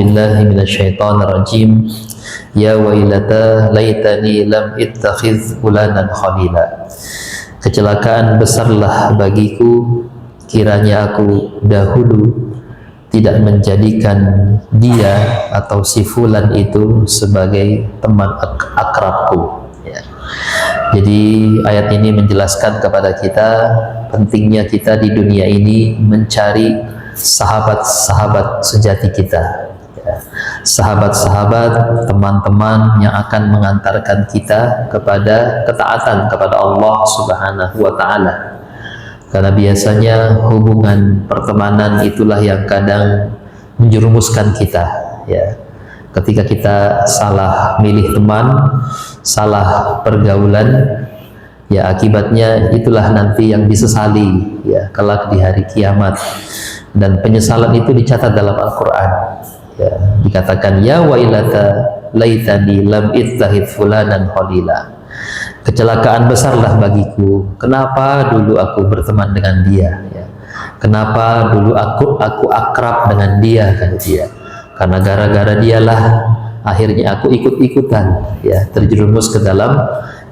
billahi minasyaitonir rajim. Ya wailata laitani lam ittakhidh fulanan khalila. Kecelakaan besarlah bagiku, kiranya aku dahulu tidak menjadikan dia atau si fulan itu sebagai teman akrabku. Ya. Jadi ayat ini menjelaskan kepada kita pentingnya kita di dunia ini mencari sahabat-sahabat sejati kita, ya. Sahabat-sahabat, teman-teman yang akan mengantarkan kita kepada ketaatan kepada Allah Subhanahu wa Ta'ala. Karena biasanya hubungan pertemanan itulah yang kadang menjerumuskan kita, ya. Ketika kita salah milih teman, salah pergaulan, ya akibatnya itulah nanti yang disesali, ya, kelak di hari kiamat. Dan penyesalan itu dicatat dalam Al-Quran, ya, dikatakan ya wailata laitani lam ittahid fulanan khalila. Kecelakaan besarlah bagiku, kenapa dulu aku berteman dengan dia, ya. Kenapa dulu aku akrab dengan dia, kata dia. Karena gara-gara dialah akhirnya aku ikut-ikutan, ya, terjerumus ke dalam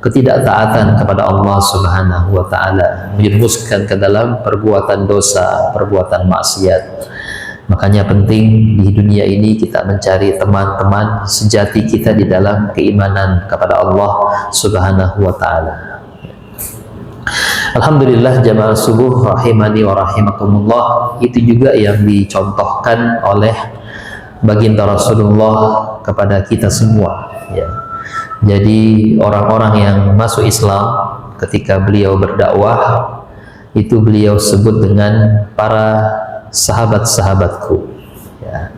ketidaktaatan kepada Allah Subhanahu wa Ta'ala, menjerumuskan ke dalam perbuatan dosa, perbuatan maksiat. Makanya penting di dunia ini kita mencari teman-teman sejati kita di dalam keimanan kepada Allah Subhanahu wa Ta'ala. Alhamdulillah jamaah subuh rahimani wa rahimakumullah, itu juga yang dicontohkan oleh baginda Rasulullah kepada kita semua, ya. Jadi orang-orang yang masuk Islam ketika beliau berdakwah itu beliau sebut dengan para sahabat-sahabatku, ya.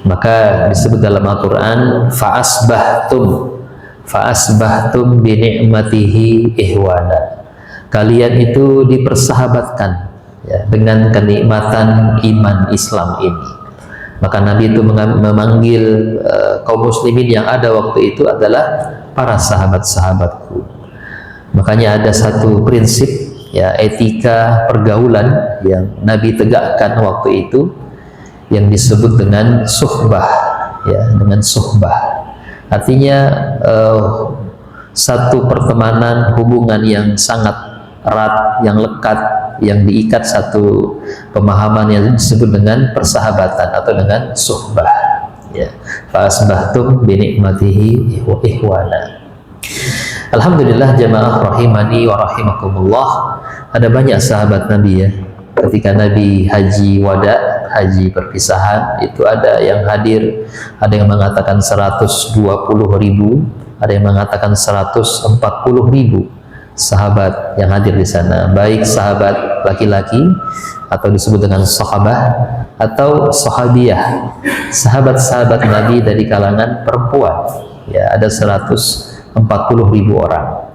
Maka disebut dalam Al-Quran fa'asbahtum bi ni'matihi ihwana. Kalian itu dipersahabatkan, ya, dengan kenikmatan iman Islam ini. Maka Nabi itu memanggil kaum muslimin yang ada waktu itu adalah para sahabat-sahabatku. Makanya ada satu prinsip, ya, etika pergaulan yang Nabi tegakkan waktu itu yang disebut dengan suhbah, ya, dengan suhbah. Artinya satu pertemanan, hubungan yang sangat erat, yang lekat, yang diikat satu pemahaman yang disebut dengan persahabatan atau dengan suhbah, ya. Fa'asbahtum bi ni'matihi ihwana. Alhamdulillah jamaah rahimani wa rahimakumullah, ada banyak sahabat Nabi, ya. Ketika Nabi haji wada, haji perpisahan, itu ada yang hadir, ada yang mengatakan 120.000, ada yang mengatakan 140.000 sahabat yang hadir di sana, baik sahabat laki-laki atau disebut dengan sahabah atau sahabiyah, sahabat-sahabat Nabi dari kalangan perempuan, ya, ada 140.000 orang.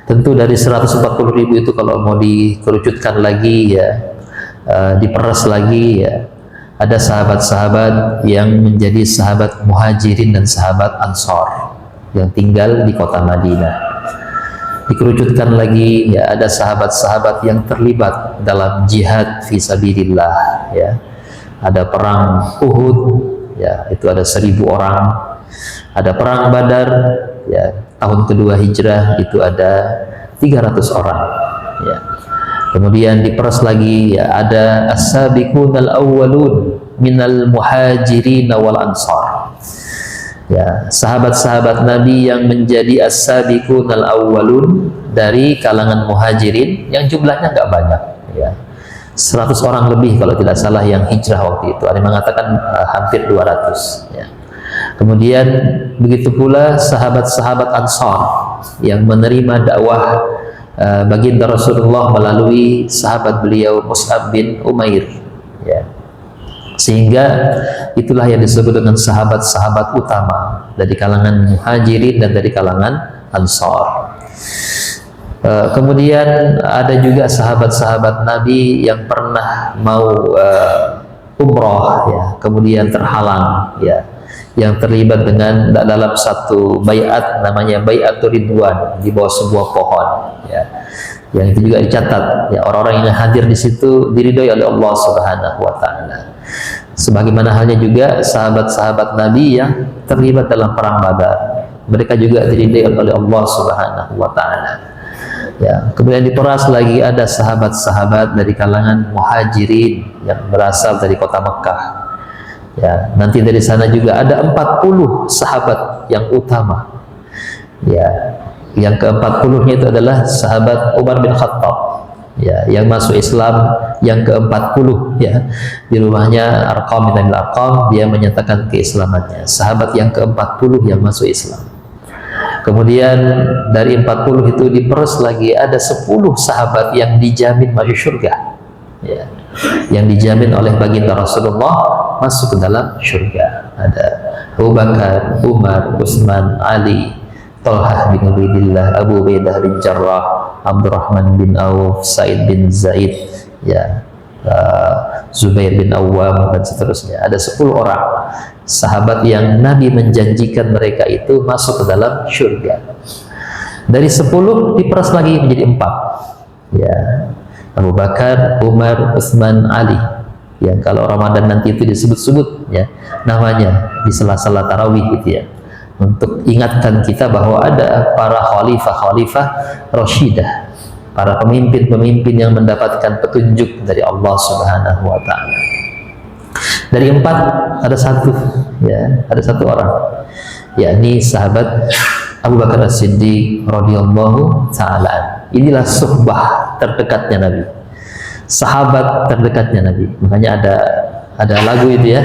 Tentu dari 140.000 itu kalau mau dikerucutkan lagi, ya, diperas lagi, ya, ada sahabat-sahabat yang menjadi sahabat muhajirin dan sahabat ansor yang tinggal di kota Madinah. Dikerucutkan lagi, ya, ada sahabat-sahabat yang terlibat dalam jihad fisabilillah, ya. Ada perang Uhud, ya, itu ada 1.000 orang. Ada perang Badar, ya, tahun kedua hijrah, itu ada 300 orang, ya. Kemudian diperas lagi, ya, ada as-sabiqunal awwalun minal muhajirin wal ansar, ya, sahabat-sahabat Nabi yang menjadi as-sabiqunal awwalun dari kalangan muhajirin yang jumlahnya nggak banyak, ya, 100 orang lebih kalau tidak salah yang hijrah waktu itu, ada yang mengatakan hampir 200, ya. Kemudian begitu pula sahabat-sahabat ansar yang menerima dakwah baginda Rasulullah melalui sahabat beliau Mus'ab bin Umair, ya. Sehingga itulah yang disebut dengan sahabat-sahabat utama dari kalangan muhajirin dan dari kalangan ansar. Kemudian ada juga sahabat-sahabat Nabi yang pernah mau umroh, ya, kemudian terhalang, ya, yang terlibat dengan dalam satu baiat namanya baiatur ridwan di bawah sebuah pohon, ya, yang itu juga dicatat, ya, orang-orang yang hadir di situ diridhoi oleh Allah Subhanahu wa Ta'ala. Sebagaimana halnya juga sahabat-sahabat Nabi yang terlibat dalam perang Badar, mereka juga dididik oleh Allah Subhanahu wa taala. Ya, kemudian diperas lagi ada sahabat-sahabat dari kalangan Muhajirin yang berasal dari kota Mekah. Ya, nanti dari sana juga ada 40 sahabat yang utama. Ya, yang ke-40-nya itu adalah sahabat Umar bin Khattab. Ya, yang masuk Islam yang ke-40 ya. Di rumahnya Arqam bin Arqam, dia menyatakan keislamannya. Sahabat yang ke-40 yang masuk Islam. Kemudian dari 40 itu diperas lagi ada 10 sahabat yang dijamin masuk surga. Ya. Yang dijamin oleh baginda Rasulullah masuk ke dalam surga. Ada Abu Bakar, Umar, Utsman, Ali, Talhah bin Ubaidillah, Abu Ubaidah bin Jarrah, Abdurrahman bin Auf, Sa'id bin Zaid, ya, Zubair bin Awwam, dan seterusnya. Ada 10 orang sahabat yang Nabi menjanjikan mereka itu masuk ke dalam surga. Dari 10 diperas lagi menjadi 4. Ya, Abu Bakar, Umar, Utsman, Ali. Yang kalau Ramadan nanti itu disebut-sebut ya namanya di sela-sela tarawih gitu ya, untuk ingatkan kita bahwa ada para khalifah-khalifah Rashidah, para pemimpin-pemimpin yang mendapatkan petunjuk dari Allah Subhanahu wa taala. Dari 4 ada 1 ya, ada 1 orang, yakni sahabat Abu Bakar As-Siddiq radhiyallahu taala. Inilah suhbah terdekatnya Nabi, sahabat terdekatnya Nabi. Makanya ada lagu itu ya,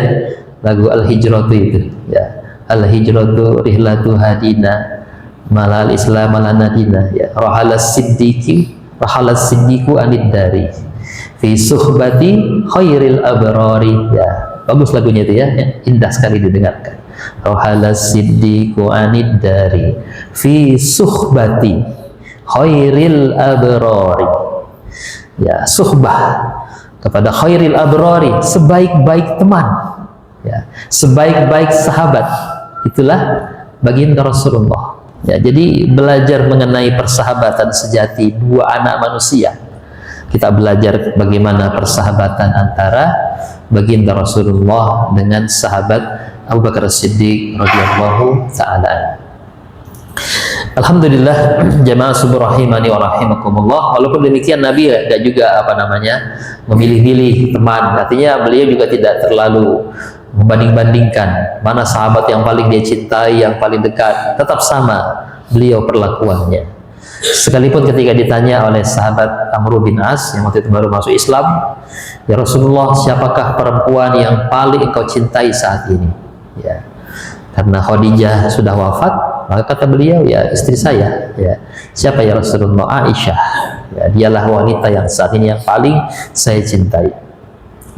lagu Al-Hijratu itu ya. Al-hijratu rihlatu hadina malal islam alanadina ya. Rahalas siddiqu anid dari fi suhbati khairil abrari ya. Bagus lagunya itu ya, indah sekali didengarkan. Rahalas siddiqu anid dari fi suhbati khairil abrari ya. Suhbah kepada khairil abrari, sebaik-baik teman ya, sebaik-baik sahabat. Itulah baginda Rasulullah. Ya, jadi belajar mengenai persahabatan sejati dua anak manusia. Kita belajar bagaimana persahabatan antara baginda Rasulullah dengan sahabat Abu Bakar As-Siddiq radhiyallahu taala. Alhamdulillah, jamaah subuh rahimani wa rahimakumullah. Walaupun demikian Nabi tidak juga memilih-milih teman. Artinya beliau juga tidak terlalu membanding-bandingkan mana sahabat yang paling dia cintai, yang paling dekat. Tetap sama beliau perlakuannya. Sekalipun ketika ditanya oleh sahabat Amr bin As yang waktu itu baru masuk Islam, ya Rasulullah, siapakah perempuan yang paling engkau cintai saat ini? Ya, karena Khadijah sudah wafat, maka kata beliau, ya istri saya. Ya, siapa ya Rasulullah? Aisyah. Ya, dialah wanita yang saat ini yang paling saya cintai.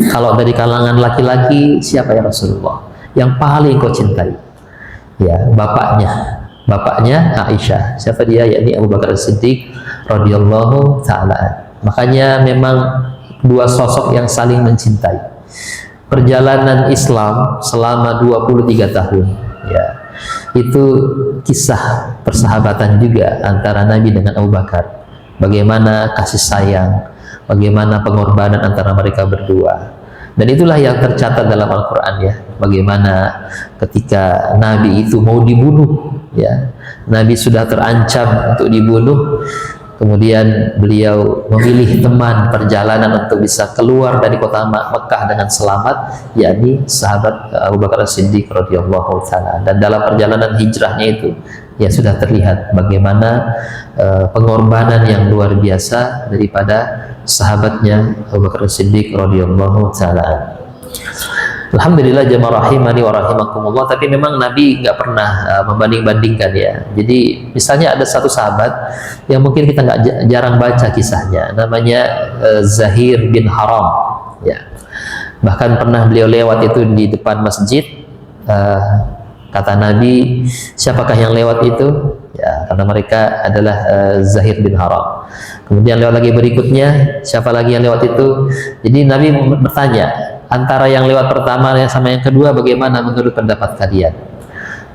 Kalau dari kalangan laki-laki, siapa ya Rasulullah yang paling kau cintai? Ya, bapaknya Aisyah. Siapa dia? Yakni Abu Bakar As-Siddiq radhiyallahu taala. Makanya memang dua sosok yang saling mencintai. Perjalanan Islam selama 23 tahun, ya, itu kisah persahabatan juga antara Nabi dengan Abu Bakar. Bagaimana kasih sayang, bagaimana pengorbanan antara mereka berdua. Dan itulah yang tercatat dalam Al-Quran ya. Bagaimana ketika Nabi itu mau dibunuh, ya, Nabi sudah terancam untuk dibunuh, kemudian beliau memilih teman perjalanan untuk bisa keluar dari kota Mekah dengan selamat, yakni sahabat Abu Bakar As-Siddiq radhiyallahu taala. Dan dalam perjalanan hijrahnya itu ya sudah terlihat bagaimana pengorbanan yang luar biasa daripada sahabatnya Abu Bakar As-Siddiq radhiyallahu taala. Alhamdulillah jamaah rahimani wa rahimakumullah. Tapi memang Nabi nggak pernah membanding-bandingkan ya. Jadi misalnya ada satu sahabat yang mungkin kita nggak jarang baca kisahnya, namanya Zahir bin Haram ya. Bahkan pernah beliau lewat itu di depan masjid, kata Nabi, siapakah yang lewat itu? Ya, karena mereka adalah Zahir bin Haram. Kemudian lewat lagi berikutnya, siapa lagi yang lewat itu? Jadi Nabi bertanya, antara yang lewat pertama sama yang kedua, bagaimana menurut pendapat kalian?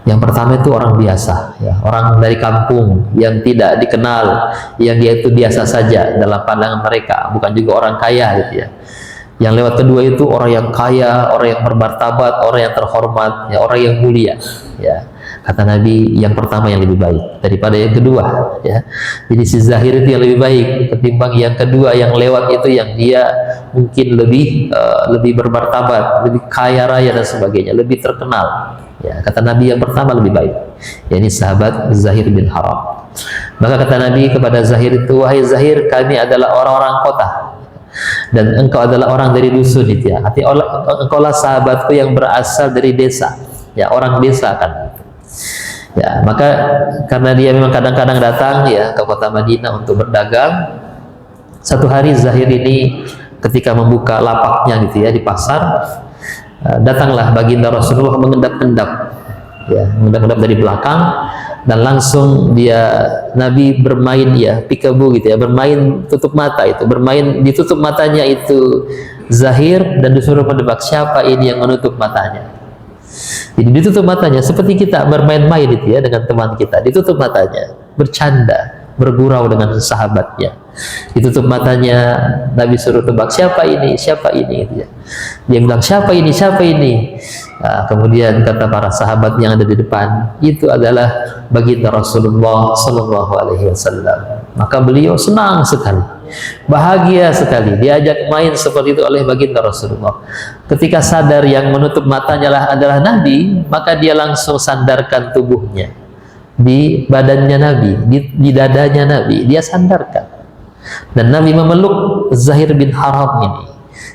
Yang pertama itu orang biasa, ya, orang dari kampung yang tidak dikenal, yang dia itu biasa saja dalam pandangan mereka, bukan juga orang kaya gitu ya. Yang lewat kedua itu orang yang kaya, orang yang bermartabat, orang yang terhormat, ya, orang yang mulia. Ya, kata Nabi, yang pertama yang lebih baik daripada yang kedua. Ya, jadi si Zahir itu yang lebih baik ketimbang yang kedua yang lewat itu, yang dia mungkin lebih bermartabat, lebih kaya raya dan sebagainya, lebih terkenal. Ya, kata Nabi yang pertama lebih baik. Ya, ini sahabat Zahir bin Haram. Maka kata Nabi kepada Zahir itu, wahai Zahir, kami adalah orang-orang kota dan engkau adalah orang dari dusun itu ya. Artinya engkau lah sahabatku yang berasal dari desa. Ya, orang desa kan. Ya, maka karena dia memang kadang-kadang datang ya ke kota Madinah untuk berdagang. Satu hari Zahir ini ketika membuka lapaknya gitu ya di pasar, datanglah baginda Rasulullah mengendap-endap, ya, mengendap-endap dari belakang, dan langsung Nabi bermain ya peekaboo gitu ya, bermain tutup mata itu, bermain ditutup matanya itu Zahir, dan disuruh menebak siapa ini yang menutup matanya. Jadi ditutup matanya seperti kita bermain-main itu ya dengan teman kita, ditutup matanya, bercanda, bergurau dengan sahabatnya. Ditutup matanya, Nabi suruh tebak siapa ini gitu ya. Dia bilang siapa ini. Nah, kemudian kata para sahabat yang ada di depan, itu adalah baginda Rasulullah Sallallahu Alaihi Wasallam. Maka beliau senang sekali, bahagia sekali diajak main seperti itu oleh baginda Rasulullah. Ketika sadar yang menutup matanya adalah Nabi, maka dia langsung sandarkan tubuhnya di badannya Nabi, di dadanya Nabi, dia sandarkan. Dan Nabi memeluk Zahir bin Haram ini.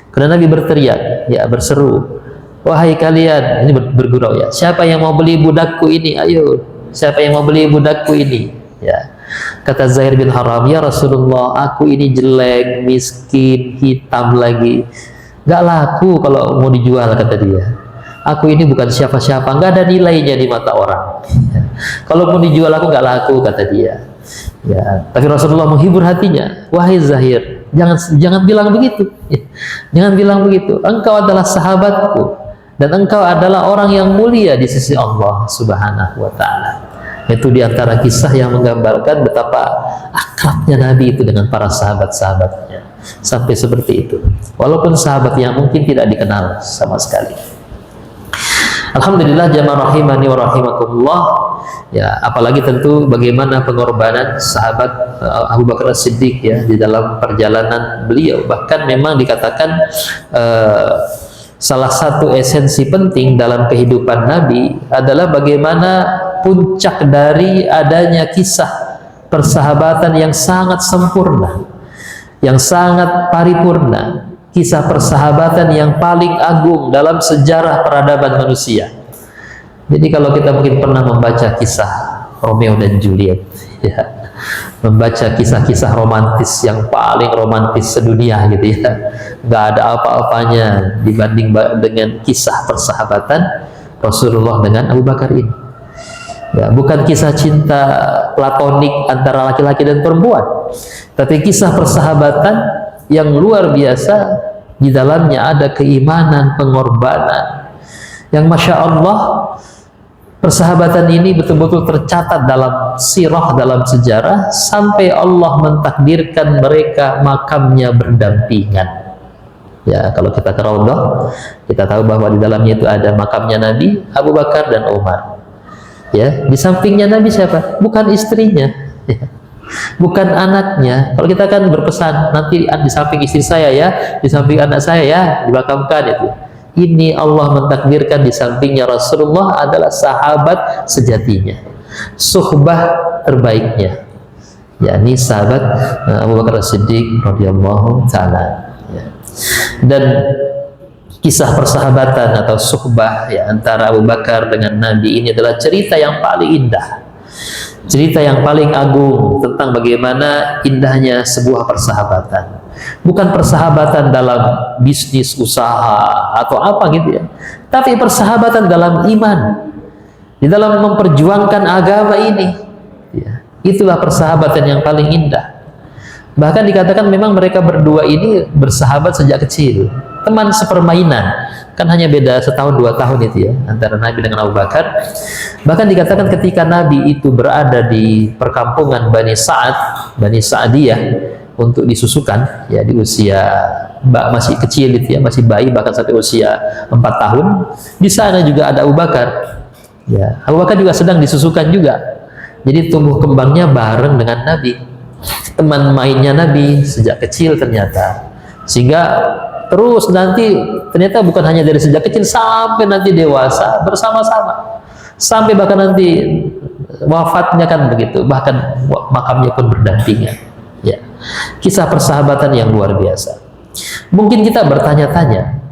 Karena Nabi berteriak, ya, berseru, wahai kalian, ini bergurau ya, siapa yang mau beli budakku ini? Ayo, siapa yang mau beli budakku ini? Ya, kata Zahir bin Haram, ya Rasulullah, aku ini jelek, miskin, hitam lagi, gak laku kalau mau dijual, kata dia. Aku ini bukan siapa-siapa, gak ada nilainya di mata orang. Ya. Kalau mau dijual aku gak laku, kata dia. Ya, tapi Rasulullah menghibur hatinya. Wahai Zahir, jangan bilang begitu. Ya, jangan bilang begitu. Engkau adalah sahabatku dan engkau adalah orang yang mulia di sisi Allah Subhanahu wa taala. Itu diantara kisah yang menggambarkan betapa akrabnya Nabi itu dengan para sahabat-sahabatnya. Sampai seperti itu. Walaupun sahabat yang mungkin tidak dikenal sama sekali. Alhamdulillah, jamaah rahimani wa rahimakumullah. Ya, apalagi tentu bagaimana pengorbanan sahabat Abu Bakar As-Siddiq ya di dalam perjalanan beliau. Bahkan memang dikatakan salah satu esensi penting dalam kehidupan Nabi adalah bagaimana puncak dari adanya kisah persahabatan yang sangat sempurna, yang sangat paripurna. Kisah persahabatan yang paling agung dalam sejarah peradaban manusia. Jadi kalau kita mungkin pernah membaca kisah Romeo dan Juliet, ya, membaca kisah-kisah romantis yang paling romantis sedunia gitu ya, nggak ada apa-apanya dibanding dengan kisah persahabatan Rasulullah dengan Abu Bakar ini. Ya, bukan kisah cinta platonik antara laki-laki dan perempuan, tapi kisah persahabatan yang luar biasa. Di dalamnya ada keimanan, pengorbanan yang Masya Allah, persahabatan ini betul-betul tercatat dalam sirah, dalam sejarah, sampai Allah mentakdirkan mereka makamnya berdampingan. Ya, kalau kita ke Raudhah, kita tahu bahwa di dalamnya itu ada makamnya Nabi, Abu Bakar dan Umar. Ya, di sampingnya Nabi siapa? Bukan istrinya. Ya. Bukan anaknya. Kalau kita kan berpesan, nanti di samping istri saya ya, di samping anak saya ya, dimakamkan itu. Ini Allah mentakdirkan di sampingnya Rasulullah adalah sahabat sejatinya, suhbah terbaiknya, yakni sahabat Abu Bakar As-Siddiq radhiyallahu taala. Ya. Dan kisah persahabatan atau suhbah ya antara Abu Bakar dengan Nabi ini adalah cerita yang paling indah. Cerita yang paling agung tentang bagaimana indahnya sebuah persahabatan. Bukan persahabatan dalam bisnis, usaha, atau apa gitu ya. Tapi persahabatan dalam iman. Di dalam memperjuangkan agama ini. Ya, itulah persahabatan yang paling indah. Bahkan dikatakan memang mereka berdua ini bersahabat sejak kecil. Teman sepermainan. Kan hanya beda setahun 2 tahun itu ya antara Nabi dengan Abu Bakar. Bahkan dikatakan ketika Nabi itu berada di perkampungan Bani Sa'ad, Bani Sa'diyah, untuk disusukan ya di usia mbak masih kecil itu ya, masih bayi bahkan sampai usia 4 tahun. Di sana juga ada Abu Bakar. Ya, Abu Bakar juga sedang disusukan juga. Jadi tumbuh kembangnya bareng dengan Nabi, teman mainnya Nabi sejak kecil ternyata. Sehingga terus nanti ternyata bukan hanya dari sejak kecil sampai nanti dewasa bersama-sama, sampai bahkan nanti wafatnya kan begitu, bahkan makamnya pun berdampingan. Ya, kisah persahabatan yang luar biasa. Mungkin kita bertanya-tanya,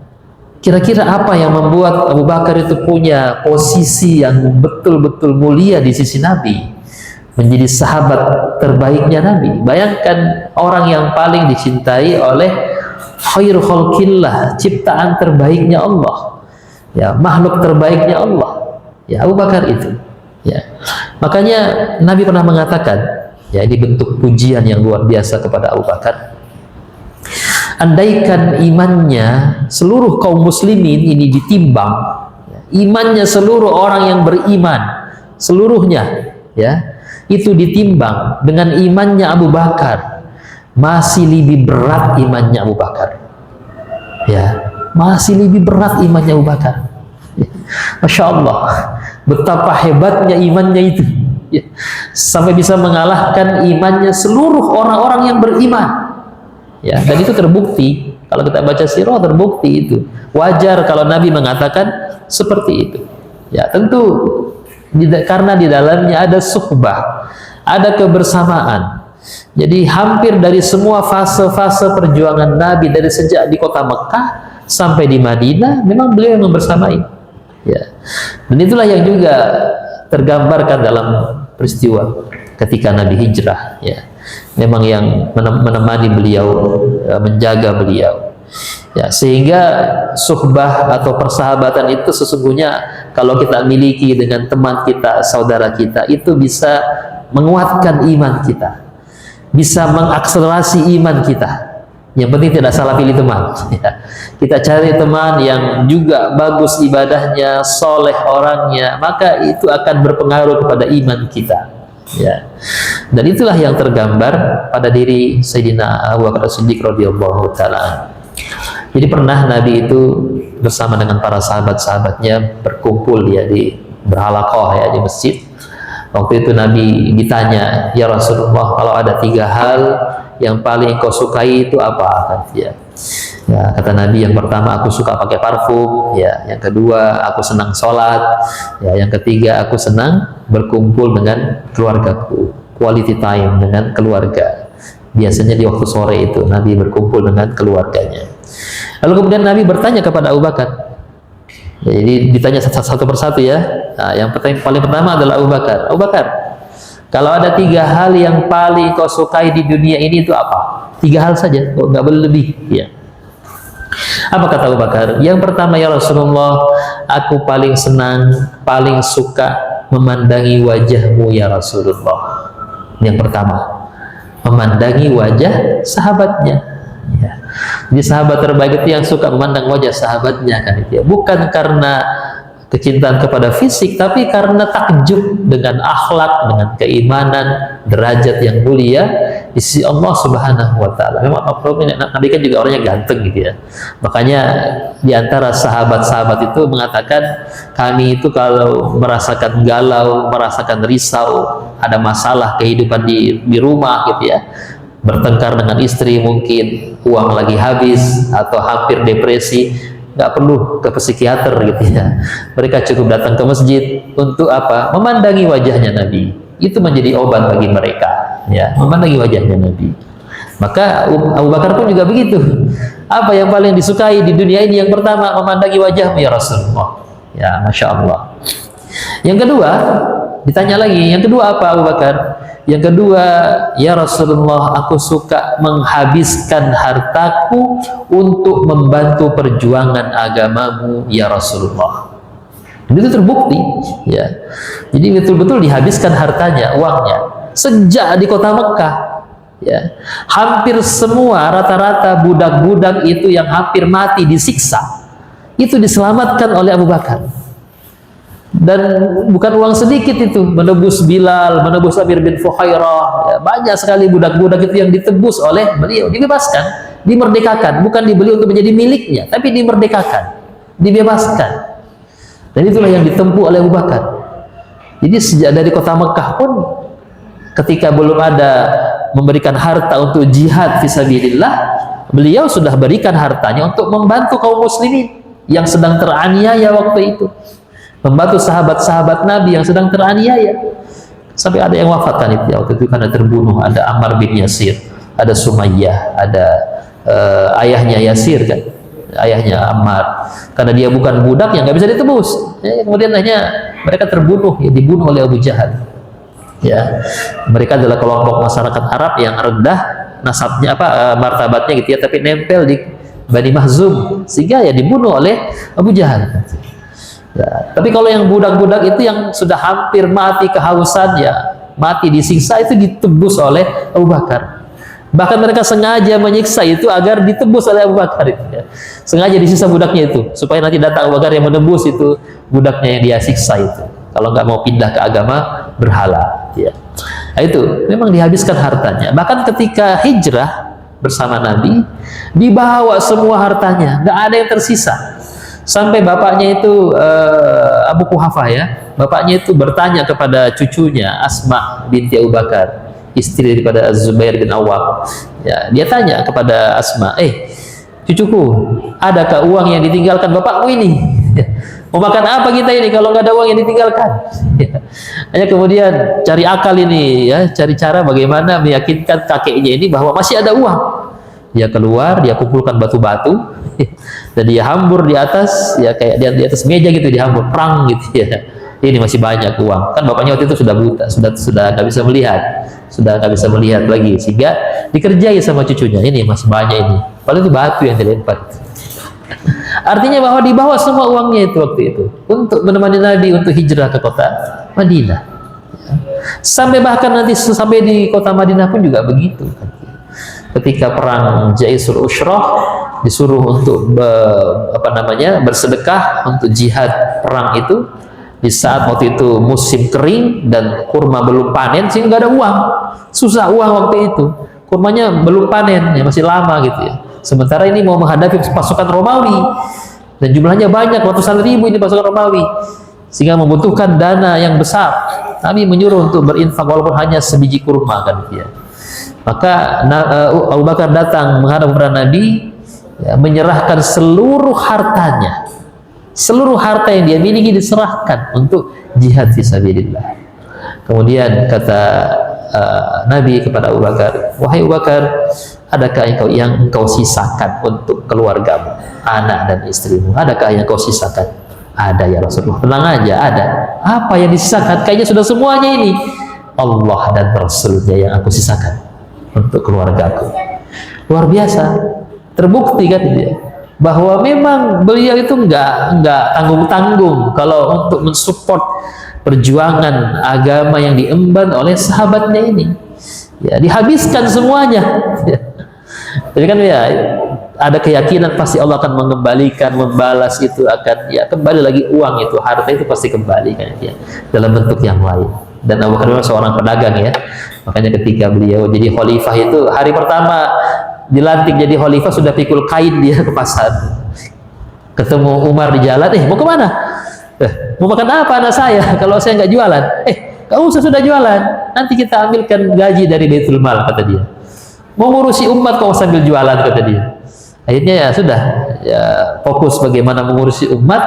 kira-kira apa yang membuat Abu Bakar itu punya posisi yang betul-betul mulia di sisi Nabi, menjadi sahabat terbaiknya Nabi? Bayangkan orang yang paling dicintai oleh khairu khalqillah, ciptaan terbaiknya Allah, ya, makhluk terbaiknya Allah, ya, Abu Bakar itu. Ya, makanya Nabi pernah mengatakan, ya, ini bentuk pujian yang luar biasa kepada Abu Bakar. Andaikan imannya seluruh kaum muslimin ini ditimbang, imannya seluruh orang yang beriman seluruhnya, ya, itu ditimbang dengan imannya Abu Bakar, masih lebih berat imannya Abu Bakar. Ya, masih lebih berat imannya Abu Bakar. Masya Allah, betapa hebatnya imannya itu, ya, sampai bisa mengalahkan imannya seluruh orang-orang yang beriman. Ya, dan itu terbukti kalau kita baca sirah, terbukti itu. Wajar kalau Nabi mengatakan seperti itu. Ya, tentu karena di dalamnya ada suhbah, ada kebersamaan. Jadi hampir dari semua fase-fase perjuangan Nabi, dari sejak di kota Mekah sampai di Madinah, memang beliau yang membersamai. Ya, dan itulah yang juga tergambarkan dalam peristiwa ketika Nabi hijrah. Ya, memang yang menemani beliau, menjaga beliau. Ya, sehingga suhbah atau persahabatan itu sesungguhnya kalau kita miliki dengan teman kita, saudara kita, itu bisa menguatkan iman kita, bisa mengakselerasi iman kita. Yang penting tidak salah pilih teman. Ya, kita cari teman yang juga bagus ibadahnya, soleh orangnya, maka itu akan berpengaruh kepada iman kita. Ya, dan itulah yang tergambar pada diri Sayyidina Abu Bakar Siddiq radhiyallahu taala. Jadi pernah Nabi itu bersama dengan para sahabat-sahabatnya berkumpul ya di berhalaqah ya di masjid. Waktu itu Nabi ditanya, ya Rasulullah, kalau ada 3 hal yang paling kau sukai itu apa? Ya, kata Nabi, yang pertama aku suka pakai parfum, ya, yang kedua aku senang sholat, ya, yang ketiga aku senang berkumpul dengan keluargaku, quality time dengan keluarga. Biasanya di waktu sore itu Nabi berkumpul dengan keluarganya. Lalu kemudian Nabi bertanya kepada Abu Bakar. Jadi ditanya satu persatu ya. Nah, yang paling pertama adalah Abu Bakar. Abu Bakar, kalau ada 3 hal yang paling kau sukai di dunia ini itu apa? 3 hal saja, kok nggak boleh lebih. Ya. Apa kata Abu Bakar? Yang pertama, ya Rasulullah, aku paling senang, paling suka memandangi wajahmu ya Rasulullah. Yang pertama, memandangi wajah sahabatnya. Ya. Jadi sahabat terbaik itu yang suka memandang wajah sahabatnya kan itu ya. Bukan karena kecintaan kepada fisik, tapi karena takjub dengan akhlak, dengan keimanan, derajat yang mulia di sisi Allah Subhanahu wa taala. Memang Nabi kan juga orangnya ganteng gitu ya. Makanya di antara sahabat-sahabat itu mengatakan, kami itu kalau merasakan galau, merasakan risau, ada masalah kehidupan di rumah gitu ya, bertengkar dengan istri, mungkin uang lagi habis atau hampir depresi, nggak perlu ke psikiater gitu ya. Mereka cukup datang ke masjid untuk apa? Memandangi wajahnya Nabi. Itu menjadi obat bagi mereka, ya, memandangi wajahnya Nabi. Maka Abu Bakar pun juga begitu. Apa yang paling disukai di dunia ini? Yang pertama, memandangi wajahmu ya Rasulullah. Ya, Masya Allah. Yang kedua, ditanya lagi, yang kedua apa Abu Bakar? Yang kedua, ya Rasulullah, aku suka menghabiskan hartaku untuk membantu perjuangan agamamu ya Rasulullah. Itu terbukti, ya. Jadi betul-betul dihabiskan hartanya, uangnya sejak di kota Mekah, ya. Hampir semua rata-rata budak-budak itu yang hampir mati disiksa itu diselamatkan oleh Abu Bakar. Dan bukan uang sedikit itu, menebus Bilal, menebus Amir bin Fuhairah, ya, banyak sekali budak-budak itu yang ditebus oleh beliau, dibebaskan dimerdekakan, bukan dibeli untuk menjadi miliknya, tapi dimerdekakan, dibebaskan. Dan itulah yang ditempuh oleh Abu Bakar. Jadi sejak dari kota Mekah pun, ketika belum ada memberikan harta untuk jihad fisabilillah, beliau sudah berikan hartanya untuk membantu kaum muslimin yang sedang teraniaya waktu itu, membantu sahabat-sahabat Nabi yang sedang teraniaya, sampai ada yang wafat kan itu waktu itu karena terbunuh. Ada Ammar bin Yasir, ada Sumayyah, ada ayahnya Yasir kan, ayahnya Ammar, karena dia bukan budak yang nggak bisa ditebus, kemudian hanya mereka terbunuh, dibunuh oleh Abu Jahal. Ya, mereka adalah kelompok masyarakat Arab yang rendah nasabnya, martabatnya gitu ya, tapi nempel di Bani Mahzum, sehingga ya dibunuh oleh Abu Jahal. Ya, tapi kalau yang budak-budak itu yang sudah hampir mati kehausan, ya mati disiksa, itu ditebus oleh Abu Bakar. Bahkan mereka sengaja menyiksa itu agar ditebus oleh Abu Bakar itu, ya. Sengaja disiksa budaknya itu supaya nanti datang Abu Bakar yang menebus itu budaknya yang dia siksa itu, kalau nggak mau pindah ke agama berhala, ya. Nah, itu memang dihabiskan hartanya. Bahkan ketika hijrah bersama Nabi, dibawa semua hartanya, nggak ada yang tersisa. Sampai bapaknya itu Abu Quhafah, ya, bapaknya itu bertanya kepada cucunya Asma binti Abu Bakar, istri daripada Az-Zubair bin Awwam. Ya, dia tanya kepada Asma, cucuku, adakah uang yang ditinggalkan bapakmu ini? Mau makan apa kita ini kalau nggak ada uang yang ditinggalkan? Hanya kemudian cari akal ini, ya, cari cara bagaimana meyakinkan kakeknya ini bahwa masih ada uang. Dia keluar, dia kumpulkan batu-batu, dan dia hambur di atas, ya kayak di atas meja gitu, dihambur perang gitu, ya. Ini masih banyak uang. Kan bapaknya waktu itu sudah buta, sudah nggak bisa melihat, lagi, sehingga dikerjai sama cucunya. Ini masih banyak ini. Padahal itu batu yang dilempar. Artinya bahwa dibawa semua uangnya itu waktu itu untuk menemani Nabi untuk hijrah ke kota Madinah. Sampai bahkan nanti sampai di kota Madinah pun juga begitu. Ketika perang Jaisul Ushrah, disuruh untuk bersedekah untuk jihad perang itu, di saat waktu itu musim kering dan kurma belum panen, sehingga nggak ada uang, susah uang waktu itu, kurmanya belum panen, ya masih lama gitu ya. Sementara ini mau menghadapi pasukan Romawi dan jumlahnya banyak, ratusan ribu ini pasukan Romawi, sehingga membutuhkan dana yang besar. Nabi menyuruh untuk berinfak walaupun hanya sebiji kurma kan ya. Maka Abu Bakar datang menghadap kepada Nabi, ya, menyerahkan seluruh hartanya, seluruh harta yang dia miliki diserahkan untuk jihad fisabilillah. Kemudian kata Nabi kepada Abu Bakar, wahai Abu Bakar, adakah yang engkau sisakan untuk keluargamu, anak dan istrimu? Adakah yang engkau sisakan? Ada ya Rasulullah. Tenang aja, ada. Apa yang disisakan? Kayaknya sudah semuanya ini. Allah dan Rasulnya yang aku sisakan untuk keluargaku. Luar biasa. Terbukti kan dia bahwa memang beliau itu enggak tanggung-tanggung kalau untuk mensupport perjuangan agama yang diemban oleh sahabatnya ini. Ya, dihabiskan semuanya. Jadi kan ya ada keyakinan pasti Allah akan mengembalikan, membalas itu, akan ya kembali lagi uang itu, harta itu pasti kembali kan ya, dalam bentuk yang lain. Dan Abu Bakar seorang pedagang ya, makanya ketika beliau jadi khalifah itu hari pertama dilantik jadi khalifah sudah pikul kain dia ke pasar, ketemu Umar di jalan, mau kemana? Mau makan apa anak saya kalau saya nggak jualan? Kamu sudah jualan, nanti kita ambilkan gaji dari Baitul Mal, kata dia. Mau ngurusi umat kau sambil jualan, kata dia. Akhirnya ya sudah, ya fokus bagaimana mengurusi umat.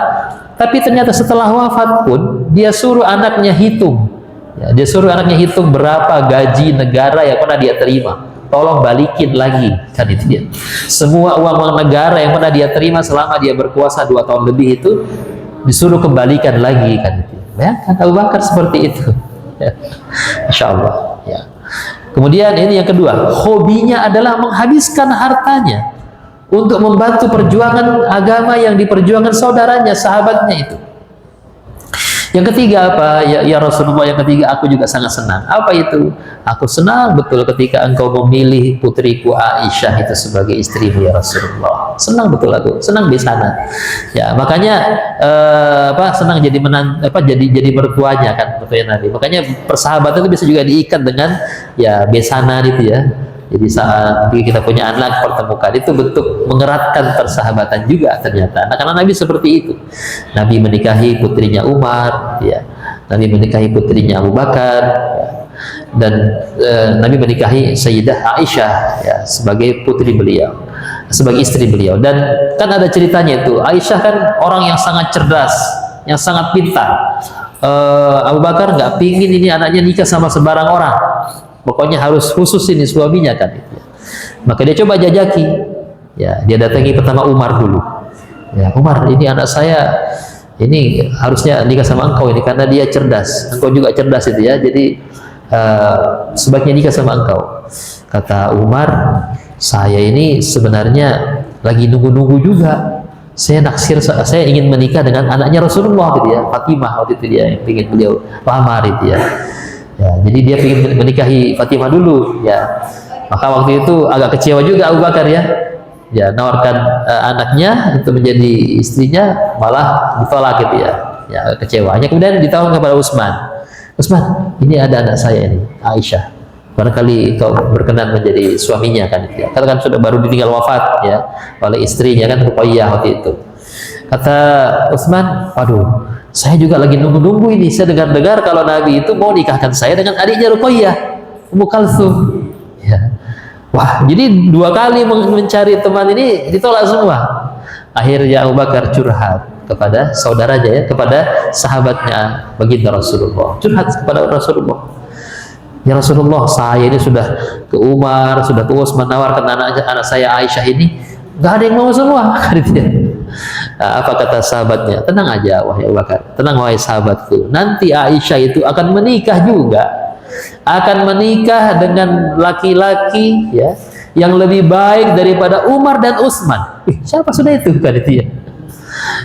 Tapi ternyata setelah wafat pun dia suruh anaknya hitung, ya, dia suruh anaknya hitung berapa gaji negara yang pernah dia terima. Tolong balikin lagi, kan itu dia. Semua uang negara yang pernah dia terima selama dia berkuasa 2 tahun lebih itu disuruh kembalikan lagi, kan itu. Bayangkan Abu Bakar seperti itu. Masya Allah. Ya. Kemudian ini yang kedua, hobinya adalah menghabiskan hartanya untuk membantu perjuangan agama yang diperjuangkan saudaranya, sahabatnya itu. Yang ketiga apa? Ya Rasulullah, yang ketiga aku juga sangat senang. Apa itu? Aku senang betul ketika engkau memilih putriku Aisyah itu sebagai istrimu ya Rasulullah. Senang betul aku, senang di sana. Ya, makanya senang jadi jadi mertuanya kan, mertuanya Nabi. Makanya persahabatan itu bisa juga diikat dengan ya besanan itu ya. Jadi saat kita punya anak pertemukan, itu bentuk mengeratkan persahabatan juga ternyata. Nah, karena Nabi seperti itu. Nabi menikahi putrinya Umar, ya. Nabi menikahi putrinya Abu Bakar, ya. Dan Nabi menikahi Sayyidah Aisyah, ya, sebagai putri beliau, sebagai istri beliau. Dan kan ada ceritanya itu, Aisyah kan orang yang sangat cerdas, yang sangat pintar. Abu Bakar nggak pingin ini anaknya nikah sama sembarang orang, pokoknya harus khusus ini suaminya kan. Maka dia coba jajaki, ya, dia datangi pertama Umar dulu. Ya, Umar, ini anak saya ini harusnya nikah sama engkau ini karena dia cerdas, engkau juga cerdas itu ya, jadi sebaiknya nikah sama engkau. Kata Umar, saya ini sebenarnya lagi nunggu-nunggu juga. Saya naksir, saya ingin menikah dengan anaknya Rasulullah gitu ya, Fatimah waktu itu dia yang ingin beliau lamar itu ya. Ya, jadi dia ingin menikahi Fatimah dulu ya. Maka waktu itu agak kecewa juga Abu Bakar ya. Ya, nawarkan anaknya untuk menjadi istrinya, malah ditolak gitu ya. Ya, kecewanya. Kemudian ditawarkan kepada Utsman. Utsman, ini ada anak saya ini, Aisyah. Barangkali kau berkenan menjadi suaminya kan itu ya. Karena kan sudah baru ditinggal wafat ya oleh istrinya kan, Ruqayyah waktu itu. Kata Utsman, waduh, saya juga lagi nunggu-nunggu ini. Saya dengar-dengar kalau Nabi itu mau nikahkan saya dengan adiknya Ruqayyah, Ummu Kalsum. Ya. Wah, jadi dua kali mencari teman ini ditolak semua. Akhirnya Abu Bakar curhat kepada saudaranya ya, kepada sahabatnya baginda Rasulullah. Curhat kepada Rasulullah. Ya Rasulullah, saya ini sudah ke Umar, sudah ke Utsman menawarkan anak saya Aisyah ini, nggak ada yang mau semua. Nah, apa kata sahabatnya? Tenang aja wahai Abu Bakar, tenang wahai sahabatku, nanti Aisyah itu akan menikah juga, akan menikah dengan laki-laki ya yang lebih baik daripada Umar dan Utsman. Siapa sudah itu kan itu ya?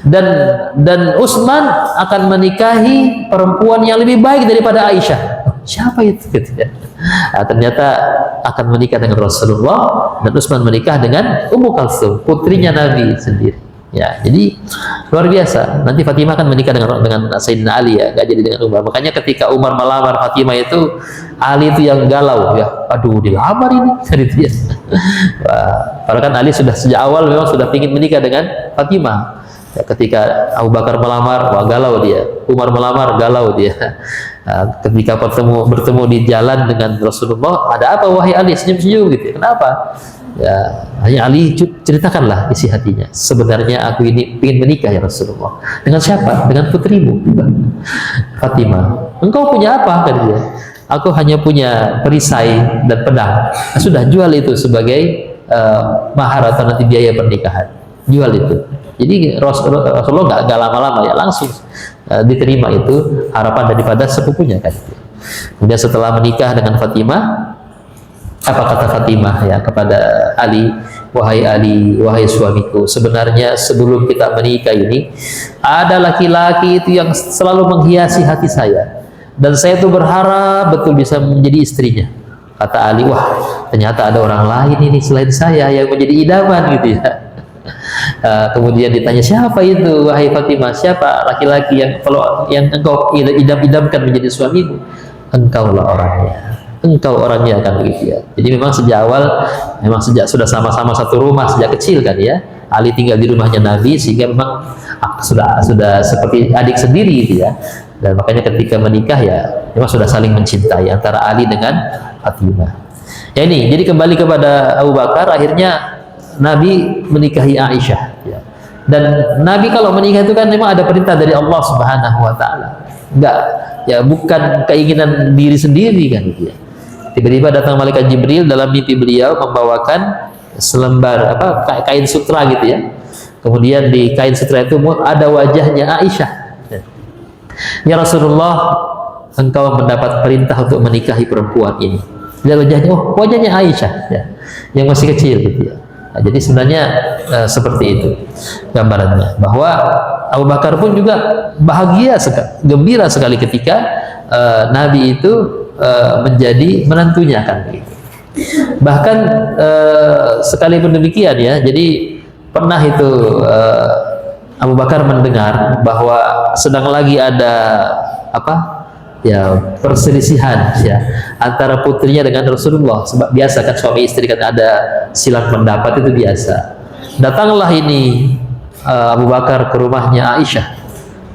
Dan Utsman akan menikahi perempuan yang lebih baik daripada Aisyah. Siapa itu? Nah, ternyata akan menikah dengan Rasulullah, dan Utsman menikah dengan Ummu Kalsum, putrinya Nabi sendiri. Ya, jadi luar biasa. Nanti Fatimah akan menikah dengan Sayyidina Ali ya, nggak jadi dengan Umar. Makanya ketika Umar melamar Fatimah itu, Ali itu yang galau ya. Aduh, dilamar ini, gitu ya. Karena kan Ali sudah sejak awal memang sudah ingin menikah dengan Fatimah. Ya, ketika Abu Bakar melamar, wah galau dia. Umar melamar, galau dia. Ketika bertemu di jalan dengan Rasulullah, ada apa wahai Ali, senyum-senyum gitu. Kenapa? Ya, hanya Ali ceritakanlah isi hatinya. Sebenarnya aku ini ingin menikah ya Rasulullah. Dengan siapa? Dengan putrimu, Fatimah. Engkau punya apa? Kata dia. Aku hanya punya perisai dan pedang. Nah, sudah jual itu sebagai mahar atau nanti biaya pernikahan. Jual itu. Jadi Rasulullah nggak lama-lama ya, langsung diterima itu harapan daripada sepupunya kan. Kemudian setelah menikah dengan Fatimah, apa kata Fatimah ya kepada Ali, wahai Ali, wahai suamiku, sebenarnya sebelum kita menikah ini ada laki-laki itu yang selalu menghiasi hati saya, dan saya itu berharap betul bisa menjadi istrinya. Kata Ali, wah ternyata ada orang lain ini selain saya yang menjadi idaman gitu ya. Kemudian ditanya, siapa itu wahai Fatimah, siapa laki-laki yang engkau idam-idamkan menjadi suamimu? Engkaulah orangnya, engkau orangnya kan begitu ya. Jadi memang sejak awal, memang sejak sudah sama-sama satu rumah sejak kecil kan ya. Ali tinggal di rumahnya Nabi sehingga memang sudah seperti adik sendiri gitu ya. Dan makanya ketika menikah ya memang sudah saling mencintai antara Ali dengan Fatimah. Ya ini, jadi kembali kepada Abu Bakar, akhirnya Nabi menikahi Aisyah ya. Dan Nabi kalau menikah itu kan memang ada perintah dari Allah Subhanahu wa taala. Enggak ya, bukan keinginan diri sendiri kan gitu ya. Tiba-tiba datang malaikat Jibril dalam mimpi beliau membawakan selembar kain sutra gitu ya. Kemudian di kain sutra itu ada wajahnya Aisyah. Ya Rasulullah, engkau mendapat perintah untuk menikahi perempuan ini. Lihat wajahnya, oh wajahnya Aisyah ya, yang masih kecil gitu ya. Nah, jadi sebenarnya seperti itu gambarannya, bahwa Abu Bakar pun juga bahagia sekali, gembira sekali ketika Nabi itu menjadi menantunya kan begitu. Bahkan sekalipun demikian ya, jadi pernah itu Abu Bakar mendengar bahwa sedang lagi ada ya perselisihan ya antara putrinya dengan Rasulullah. Sebab biasa kan suami istri kan ada silang pendapat, itu biasa. Datanglah ini Abu Bakar ke rumahnya Aisyah,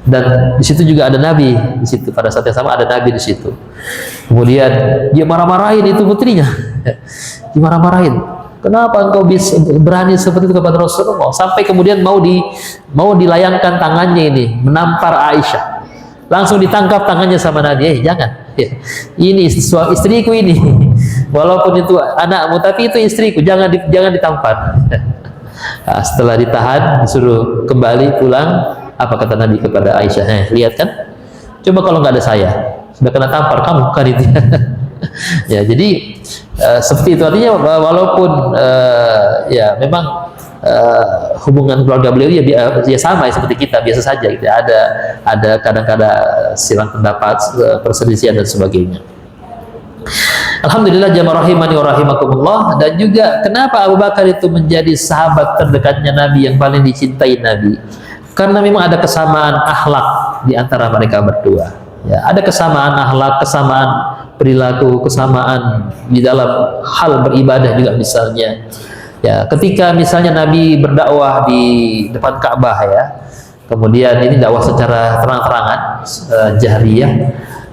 dan di situ juga ada Nabi di situ. Pada saat yang sama ada Nabi di situ. Kemudian dia marah-marahin itu putrinya, dimarah-marahin. Kenapa engkau bisa berani seperti itu kepada Rasulullah? Sampai kemudian mau dilayangkan tangannya ini menampar Aisyah. Langsung ditangkap tangannya sama Nabi. Jangan. Ya. Ini istriku ini. Walaupun itu anakmu, tapi itu istriku. Jangan ditampar. Nah, setelah ditahan, disuruh kembali pulang. Apa kata Nabi kepada Aisyah? Lihat kan? Coba kalau nggak ada saya, sudah kena tampar kamu kan itu. Ya, jadi seperti itu. Artinya walaupun ya memang hubungan keluarga beliau ya sama seperti kita, biasa saja gitu. Ada kadang-kadang silang pendapat, perselisihan dan sebagainya. Alhamdulillah jamaah rahimani wa rahimakumullah. Dan juga kenapa Abu Bakar itu menjadi sahabat terdekatnya Nabi, yang paling dicintai Nabi? Karena memang ada kesamaan akhlak di antara mereka berdua. Ya, ada kesamaan akhlak, kesamaan perilaku, kesamaan di dalam hal beribadah juga misalnya. Ya, ketika misalnya Nabi berdakwah di depan Ka'bah ya, kemudian ini dakwah secara terang-terangan, jahriyah.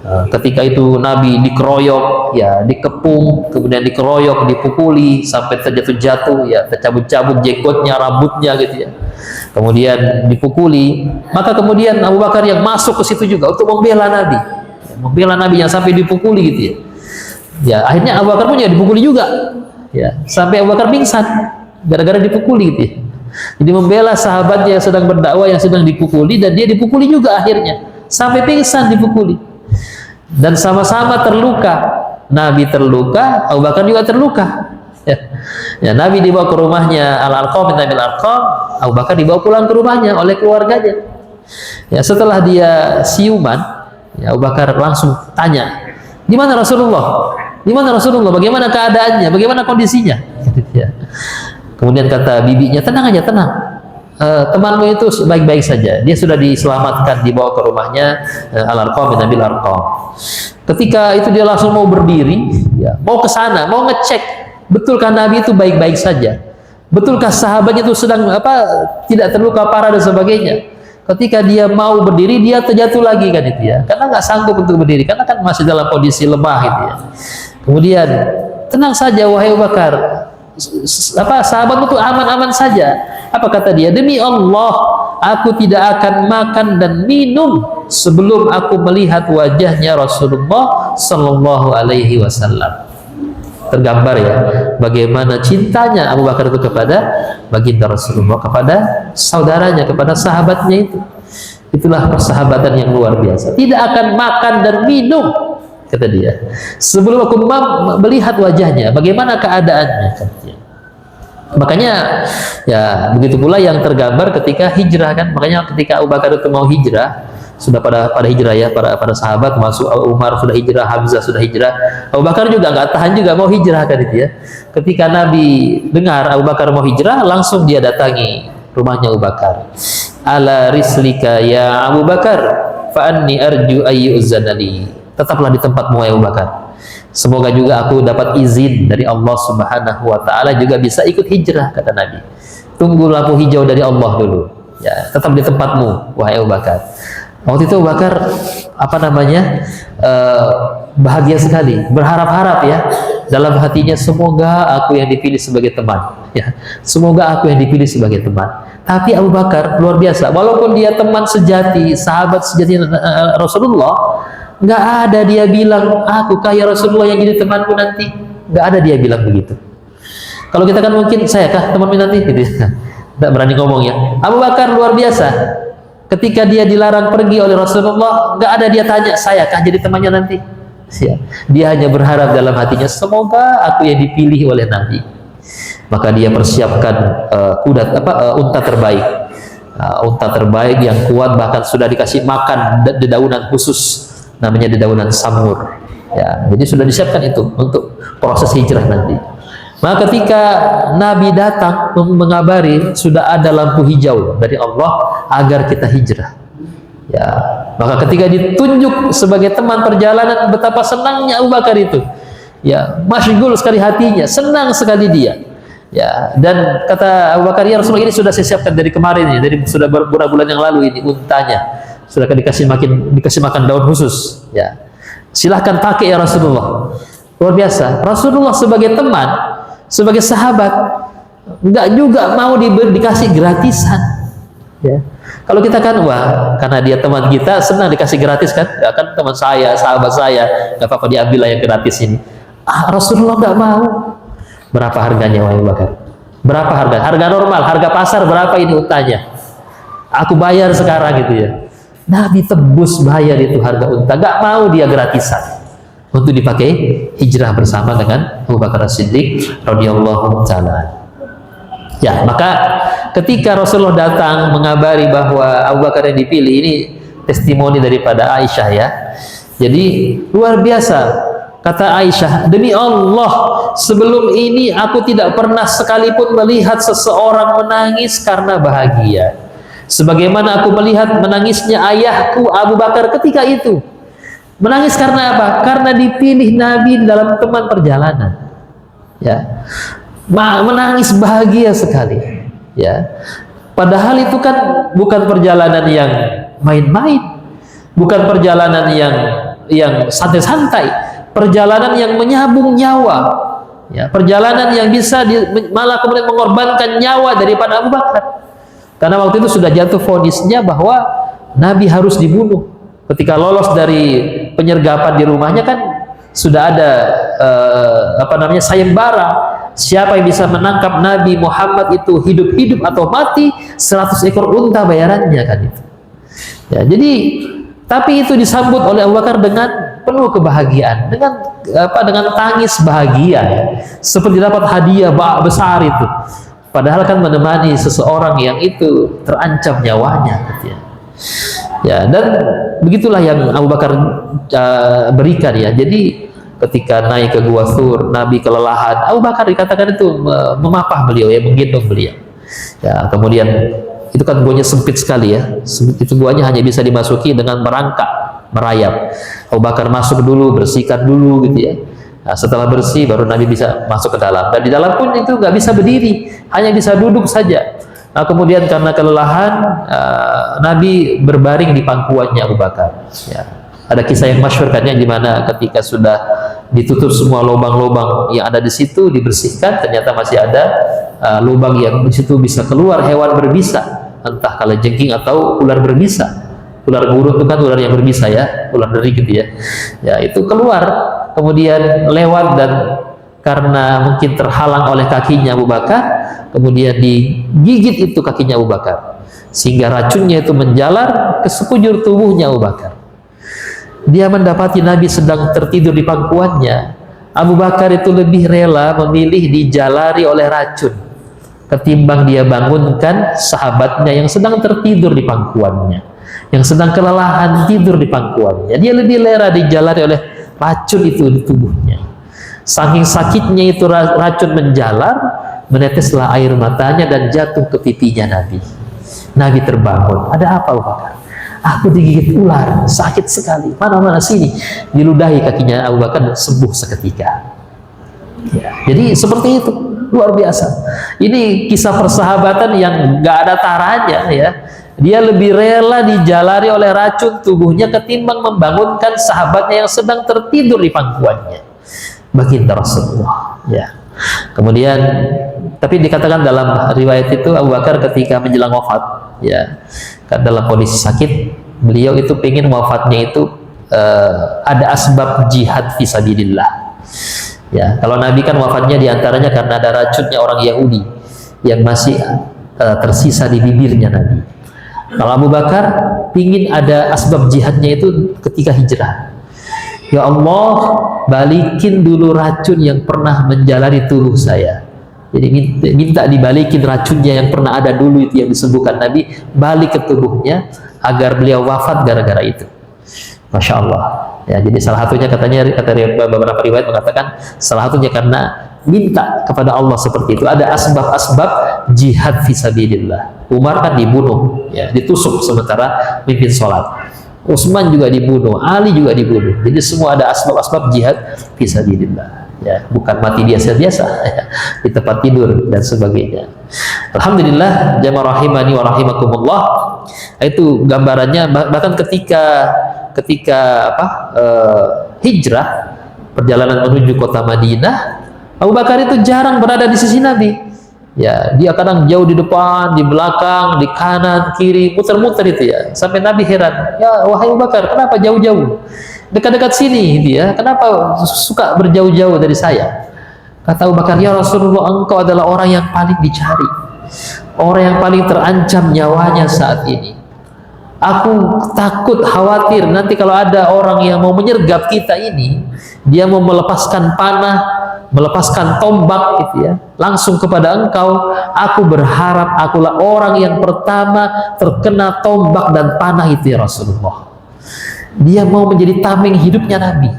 Ketika itu Nabi dikeroyok, ya dikepung, kemudian dikeroyok, dipukuli sampai terjatuh-jatuh, ya tercabut-cabut jenggotnya, rambutnya gitu ya. Kemudian dipukuli, maka kemudian Abu Bakar yang masuk ke situ juga untuk membela Nabi, membela Nabi yang sampai dipukuli gitu ya. Ya akhirnya Abu Bakar pun ya dipukuli juga. Ya, sampai Abu Bakar pingsan gara-gara dipukuli gitu ya. Jadi membela sahabatnya yang sedang berdakwah, yang sedang dipukuli, dan dia dipukuli juga akhirnya sampai pingsan dipukuli. Dan sama-sama terluka. Nabi terluka, Abu Bakar juga terluka. Ya, Nabi dibawa ke rumahnya Al-Arqam bin Abil Arqam, Abu Bakar dibawa pulang ke rumahnya oleh keluarganya. Ya, setelah dia siuman, ya, Abu Bakar langsung tanya, "Di mana Rasulullah? Di mana Rasulullah? Bagaimana keadaannya? Bagaimana kondisinya?" Ya. Kemudian kata bibinya, "Tenang aja, tenang. Temanmu itu baik-baik saja. Dia sudah diselamatkan, dibawa ke rumahnya Al-Arqam bin Abil Arqam." Ketika itu dia langsung mau berdiri, ya, mau ke sana, mau ngecek betulkah Nabi itu baik-baik saja, betulkah sahabatnya itu sedang tidak terluka parah dan sebagainya. Ketika dia mau berdiri, dia terjatuh lagi kan itu ya, karena nggak sanggup untuk berdiri, karena kan masih dalam kondisi lemah gitu ya. Kemudian, "Tenang saja wahai Abu Bakar, sahabatmu itu aman-aman saja." Apa kata dia? "Demi Allah, aku tidak akan makan dan minum sebelum aku melihat wajahnya Rasulullah Sallallahu Alaihi Wasallam." Tergambar ya bagaimana cintanya Abu Bakar itu kepada baginda Rasulullah, kepada saudaranya, kepada sahabatnya itu. Itulah persahabatan yang luar biasa. Tidak akan makan dan minum, kata dia, sebelum aku melihat wajahnya, bagaimana keadaannya, katanya. Makanya ya begitu pula yang tergambar ketika hijrah kan. Makanya ketika Abu Bakar itu mau hijrah, sudah pada hijrah ya, para sahabat, masuk Umar sudah hijrah, Hamzah sudah hijrah, Abu Bakar juga nggak tahan juga mau hijrah kan itu ya. Ketika Nabi dengar Abu Bakar mau hijrah, langsung dia datangi rumahnya Abu Bakar. "Ala rislika ya Abu Bakar, fa anni arju ayyuzanali." Tetaplah di tempatmu ya Abu Bakar. Semoga juga aku dapat izin dari Allah Subhanahu wa taala juga bisa ikut hijrah, kata Nabi. Tunggu lampu hijau dari Allah dulu. Ya, tetap di tempatmu wahai Abu Bakar. Waktu itu Abu Bakar bahagia sekali, berharap-harap ya dalam hatinya, semoga aku yang dipilih sebagai teman ya, semoga aku yang dipilih sebagai teman. Tapi Abu Bakar luar biasa, walaupun dia teman sejati, sahabat sejati Rasulullah, nggak ada dia bilang, "Aku kaya Rasulullah yang jadi temanku nanti." Nggak ada dia bilang begitu. Kalau kita kan mungkin, "Saya kah temanmu nanti?" gitu. Nggak berani ngomong ya. Abu Bakar luar biasa. Ketika dia dilarang pergi oleh Rasulullah, nggak ada dia tanya, "Saya kah jadi temannya nanti?" Ya. Dia hanya berharap dalam hatinya, semoga aku yang dipilih oleh Nabi. Maka dia persiapkan unta terbaik, unta terbaik yang kuat, bahkan sudah dikasih makan dedaunan khusus, namanya dedaunan samur. Ya, jadi sudah disiapkan itu untuk proses hijrah nanti. Maka ketika Nabi datang mengabari sudah ada lampu hijau dari Allah agar kita hijrah. Ya, Maka ketika ditunjuk sebagai teman perjalanan, betapa senangnya Abu Bakar itu. Ya, masyghul sekali hatinya, senang sekali dia. Ya, dan kata Abu Bakar, ya Rasulullah, ini sudah saya siapkan dari kemarin ya, dari sudah beberapa bulan yang lalu ini untanya. Sudah dikasih makan daun khusus. Ya. Silahkan pakai ya Rasulullah. Luar biasa. Rasulullah sebagai teman, sebagai sahabat, enggak juga mau dikasih gratisan. Ya. Kalau kita kan, wah, karena dia teman kita, senang dikasih gratis kan? Ya kan, teman saya, sahabat saya, nggak apa-apa diambil lah yang gratis ini. Rasulullah nggak mau. Berapa harganya, Abu Bakar? Berapa harga? Harga normal, harga pasar berapa ini untanya? Aku bayar sekarang gitu ya. Nabi tebus bayar itu harga unta, nggak mau dia gratisan untuk dipakai hijrah bersama dengan Abu Bakar As-Siddiq radhiyallahu taala. Ya, maka ketika Rasulullah datang mengabari bahwa Abu Bakar yang dipilih, ini testimoni daripada Aisyah ya. Jadi luar biasa. Kata Aisyah, demi Allah, sebelum ini aku tidak pernah sekalipun melihat seseorang menangis karena bahagia. Sebagaimana aku melihat menangisnya ayahku Abu Bakar ketika itu. Menangis karena apa? Karena dipilih Nabi dalam teman perjalanan. Ya. Menangis bahagia sekali. Ya. Padahal itu kan bukan perjalanan yang main-main. Bukan perjalanan yang santai-santai. Perjalanan yang menyambung nyawa, ya, perjalanan yang bisa malah kemudian mengorbankan nyawa daripada Abu Bakar, karena waktu itu sudah jatuh vonisnya bahwa Nabi harus dibunuh. Ketika lolos dari penyergapan di rumahnya kan sudah ada sayembara, siapa yang bisa menangkap Nabi Muhammad itu hidup-hidup atau mati, 100 ekor unta bayarannya kan itu. Ya, jadi tapi itu disambut oleh Abu Bakar dengan penuh kebahagiaan, dengan tangis bahagia, ya. Seperti dapat hadiah besar itu. Padahal kan menemani seseorang yang itu terancam nyawanya, gitu ya. Ya, dan begitulah yang Abu Bakar berikan ya. Jadi ketika naik ke Gua Thur, Nabi kelelahan, Abu Bakar dikatakan itu memapah beliau, ya, menggendong beliau. Ya, kemudian itu kan guanya sempit sekali ya. Itu guanya hanya bisa dimasuki dengan merayap. Abu Bakar masuk dulu, bersihkan dulu gitu ya. Nah, setelah bersih baru Nabi bisa masuk ke dalam. Dan di dalam pun itu nggak bisa berdiri, hanya bisa duduk saja. Nah, kemudian karena kelelahan, Nabi berbaring di pangkuannya Abu Bakar. Ya. Ada kisah yang masyhur kan ya, di mana ketika sudah ditutup semua lubang-lubang yang ada di situ, dibersihkan, ternyata masih ada lubang yang di situ bisa keluar hewan berbisa, entah kalajengking atau ular berbisa. Ular gurun itu kan ular yang berbisa ya, ular deri gitu ya. Ya, itu keluar, kemudian lewat, dan karena mungkin terhalang oleh kakinya Abu Bakar, kemudian digigit itu kakinya Abu Bakar, sehingga racunnya itu menjalar ke sekujur tubuhnya Abu Bakar. Dia mendapati Nabi sedang tertidur di pangkuannya. Abu Bakar itu lebih rela memilih dijalari oleh racun ketimbang dia bangunkan sahabatnya yang sedang tertidur di pangkuannya, yang sedang kelelahan tidur di pangkuannya. Dia lebih rela dijalari oleh racun itu di tubuhnya. Saking sakitnya itu racun menjalar, meneteslah air matanya dan jatuh ke pipinya Nabi. Nabi terbangun. Ada apa Abu Bakar? Aku digigit ular, sakit sekali. Mana-mana sini. Diludahi kakinya Abu Bakar dan sembuh seketika. Ya, jadi seperti itu, luar biasa. Ini kisah persahabatan yang gak ada taranya ya. Dia lebih rela dijalari oleh racun tubuhnya ketimbang membangunkan sahabatnya yang sedang tertidur di pangkuannya. Baginda Rasulullah. Ya. Kemudian, tapi dikatakan dalam riwayat itu Abu Bakar ketika menjelang wafat, ya, dalam kondisi sakit, beliau itu pengen wafatnya itu ada asbab jihad fisabilillah. Ya, kalau Nabi kan wafatnya diantaranya karena ada racunnya orang Yahudi yang masih tersisa di bibirnya Nabi. Kalau Abu Bakar ingin ada asbab jihadnya itu ketika hijrah. Ya Allah, balikin dulu racun yang pernah menjalari tubuh saya. Jadi minta dibalikin racunnya yang pernah ada dulu itu yang disembuhkan Nabi, balik ke tubuhnya agar beliau wafat gara-gara itu. Masya Allah. Ya, jadi salah satunya katanya, kata beberapa riwayat mengatakan salah satunya karena minta kepada Allah seperti itu. Ada asbab-asbab jihad fisabilillah. Umar kan dibunuh, ya, ditusuk sementara mimpin sholat. Utsman juga dibunuh, Ali juga dibunuh. Jadi semua ada asbab-asbab jihad fisabilillah. Ya, bukan mati biasa-biasa ya, di tempat tidur dan sebagainya. Alhamdulillah, jamaah rahimani wa rahimakumullah. Itu gambarannya. Bahkan ketika hijrah, perjalanan menuju kota Madinah, Abu Bakar itu jarang berada di sisi Nabi. Ya, dia kadang jauh di depan, di belakang, di kanan, kiri, muter-muter itu ya. Sampai Nabi heran, ya wahai Abu Bakar, kenapa jauh-jauh? Dekat-dekat sini dia, kenapa suka berjauh-jauh dari saya? Kata Abu Bakar, ya Rasulullah, engkau adalah orang yang paling dicari, orang yang paling terancam nyawanya saat ini. Aku takut, khawatir nanti kalau ada orang yang mau menyergap kita ini, dia mau melepaskan panah, melepaskan tombak gitu ya, langsung kepada engkau. Aku berharap akulah orang yang pertama terkena tombak dan panah itu ya Rasulullah. Dia mau menjadi tameng hidupnya Nabi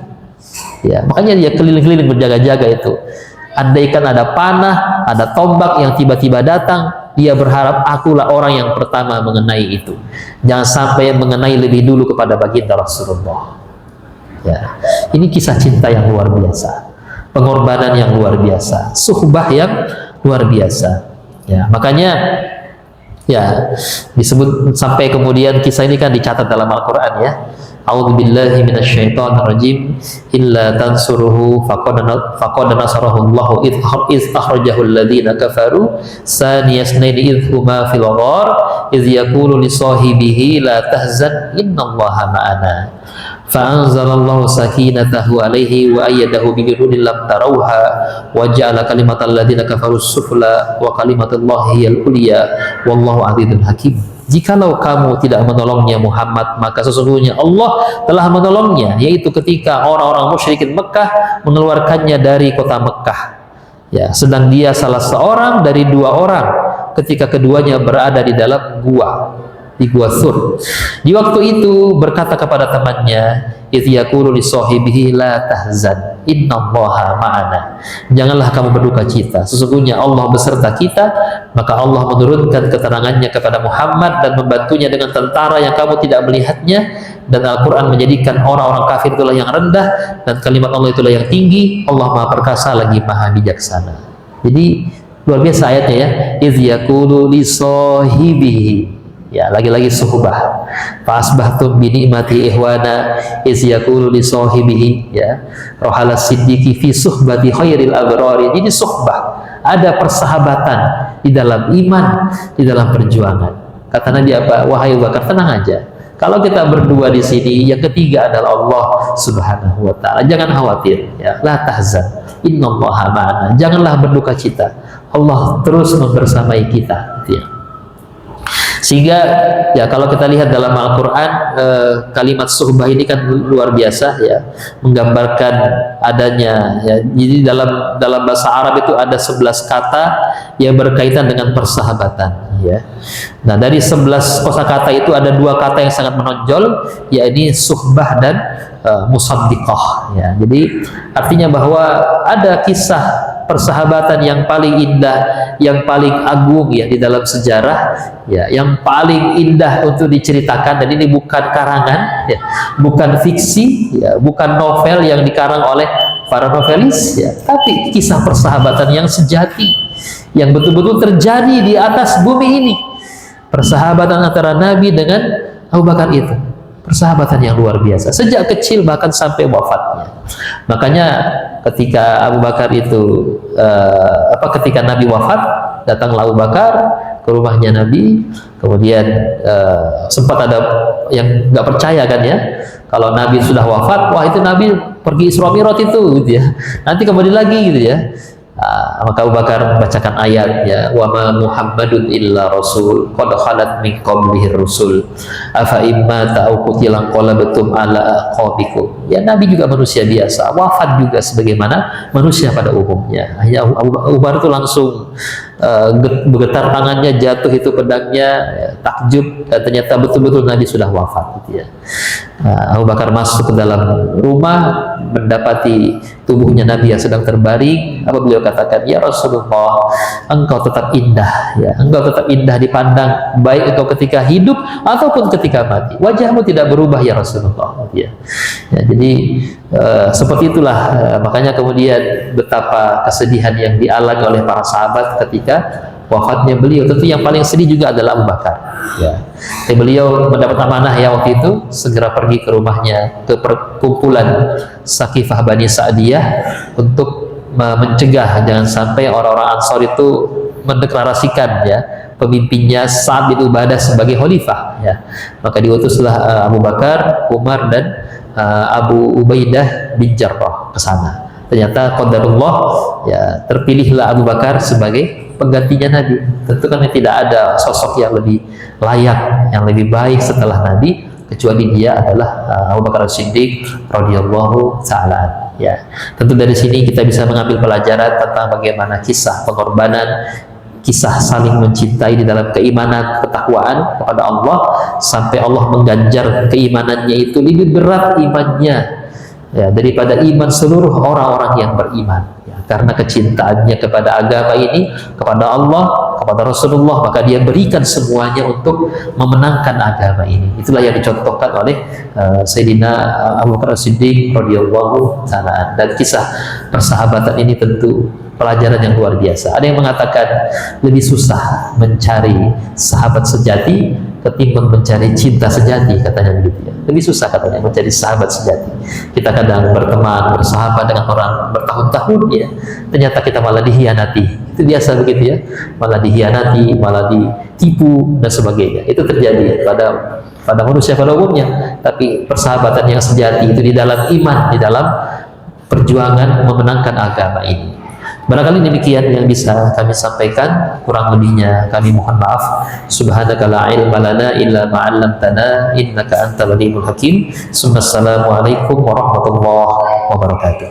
ya, makanya dia keliling-keliling berjaga-jaga itu. Andaikan ada panah, ada tombak yang tiba-tiba datang, dia berharap akulah orang yang pertama mengenai itu. Jangan sampai mengenai lebih dulu kepada baginda Rasulullah ya. Ini kisah cinta yang luar biasa, pengorbanan yang luar biasa, suhbah yang luar biasa ya. Makanya ya disebut sampai kemudian kisah ini kan dicatat dalam Al-Quran ya. A'udzubillahi minasyaitonirrajim. Illa tansuruhu faqad nasarahu Allahu idh akhrajahu alladhina kafaru saniyasnaini idh huma fil ghar idh yaqulu li sahibihi la tahzan innallaha ma'ana fa'anzalallahu sakinatahu alaihi wa ayyadahu bi junudin lam tarawha wa ja'ala kalimatal ladzina kafaru sufla wa kalimatullahi hiyal ulya wallahu azizun hakim. Jikalau kamu tidak menolongnya Muhammad, maka sesungguhnya Allah telah menolongnya, yaitu ketika orang-orang musyrikin Mekah mengeluarkannya dari kota Mekah ya, sedang dia salah seorang dari dua orang ketika keduanya berada di dalam gua, di gua Thur. Di waktu itu berkata kepada temannya, idh yaqulu li sahibihi la tahzan innallaha ma'ana. Janganlah kamu berduka cita, sesungguhnya Allah beserta kita. Maka Allah menurunkan keterangannya kepada Muhammad dan membantunya dengan tentara yang kamu tidak melihatnya, dan Al-Quran menjadikan orang-orang kafir itulah yang rendah dan kalimat Allah itulah yang tinggi. Allah Maha Perkasa lagi Maha Bijaksana. Jadi luar biasa ayatnya ya. Idh yaqulu li sahibihi ya, lagi-lagi suhbah. Fa'asbahtum bi ni'mati ihwana iz yaqulu li sahibihi ya rohala siddiqi fi suhbati khairil abrari. Jadi suhbah, ada persahabatan di dalam iman, di dalam perjuangan. Kata Nabi apa? Wahai Abu Bakar, tenang aja. Kalau kita berdua di sini, yang ketiga adalah Allah Subhanahu wa taala. Jangan khawatir ya. La tahzan innallaha ma'ana. Janganlah berduka cita. Allah terus membersamai kita gitu ya. Sehingga ya kalau kita lihat dalam Al-Quran kalimat suhbah ini kan luar biasa ya, menggambarkan adanya ya. Jadi dalam bahasa Arab itu ada 11 kata yang berkaitan dengan persahabatan ya. Nah, dari 11 kosakata itu ada 2 kata yang sangat menonjol, yakni suhbah dan musaddiqah ya. Jadi artinya bahwa ada kisah persahabatan yang paling indah, yang paling agung ya di dalam sejarah ya, yang paling indah untuk diceritakan. Dan ini bukan karangan ya, bukan fiksi ya, bukan novel yang dikarang oleh para novelis ya, tapi kisah persahabatan yang sejati, yang betul-betul terjadi di atas bumi ini. Persahabatan antara Nabi dengan Abu Bakar itu persahabatan yang luar biasa sejak kecil bahkan sampai wafatnya. Makanya ketika Abu Bakar itu ketika Nabi wafat, datanglah Abu Bakar ke rumahnya Nabi. Kemudian sempat ada yang nggak percaya kan ya, kalau Nabi sudah wafat, wah itu Nabi pergi Isra Mi'raj itu gitu ya, nanti kembali lagi gitu ya. Maka Abu Bakar membacakan ayat ya, wa ma Muhammadun illa rasul qad khalat min qablihi rusul afa imma ta'u qutilan qalabtum ala aqabikum. Ya, Nabi juga manusia biasa, wafat juga sebagaimana manusia pada umumnya. Hanya Abu Bakar itu langsung bergetar tangannya, jatuh itu pedangnya ya, takjub, dan ternyata betul-betul Nabi sudah wafat gitu ya. Abu Bakar masuk ke dalam rumah, mendapati tubuhnya Nabi yang sedang terbaring, apa beliau katakan, ya Rasulullah, engkau tetap indah, ya, engkau tetap indah dipandang, baik engkau ketika hidup ataupun ketika mati. Wajahmu tidak berubah ya Rasulullah. Ya, jadi seperti itulah, makanya kemudian betapa kesedihan yang dialami oleh para sahabat ketika wafatnya beliau. Tentu yang paling sedih juga adalah Abu Bakar. Ya. Tapi beliau mendapat amanah ya waktu itu, segera pergi ke rumahnya, ke perkumpulan Sakifah Bani Sa'diyah untuk mencegah jangan sampai orang-orang Ansor itu mendeklarasikan ya pemimpinnya Sa'ad bin Ubadah sebagai khalifah. Ya. Maka diutuslah Abu Bakar, Umar dan Abu Ubaidah bin Jarrah ke sana. Ternyata qadarullah, ya, terpilihlah Abu Bakar sebagai penggantinya Nabi. Tentu kan tidak ada sosok yang lebih layak, yang lebih baik setelah Nabi kecuali dia adalah Abu Bakar As-Siddiq radhiyallahu ta'ala. Ya, tentu dari sini kita bisa mengambil pelajaran tentang bagaimana kisah pengorbanan, kisah saling mencintai di dalam keimanan, ketakwaan kepada Allah, sampai Allah mengganjar keimanannya itu lebih berat imannya, ya, daripada iman seluruh orang-orang yang beriman, ya, karena kecintaannya kepada agama ini, kepada Allah, kepada Rasulullah, maka dia berikan semuanya untuk memenangkan agama ini. Itulah yang dicontohkan oleh Sayyidina Abu Bakar As-Siddiq radhiyallahu ta'ala. Dan kisah persahabatan ini tentu pelajaran yang luar biasa. Ada yang mengatakan lebih susah mencari sahabat sejati ketimbang mencari cinta sejati, katanya begitu ya. Lebih susah katanya mencari sahabat sejati. Kita kadang berteman, bersahabat dengan orang bertahun-tahun ya, ternyata kita malah dihianati. Itu biasa begitu ya, malah dihianati, malah ditipu dan sebagainya. Itu terjadi pada manusia pada umumnya. Tapi persahabatan yang sejati itu di dalam iman, di dalam perjuangan memenangkan agama ini. Barangkali demikian yang bisa kami sampaikan, kurang lebihnya kami mohon maaf. Subhanaka la ilma lana illa ma 'allamtana innaka antal alimul hakim. Assalamualaikum warahmatullahi wabarakatuh.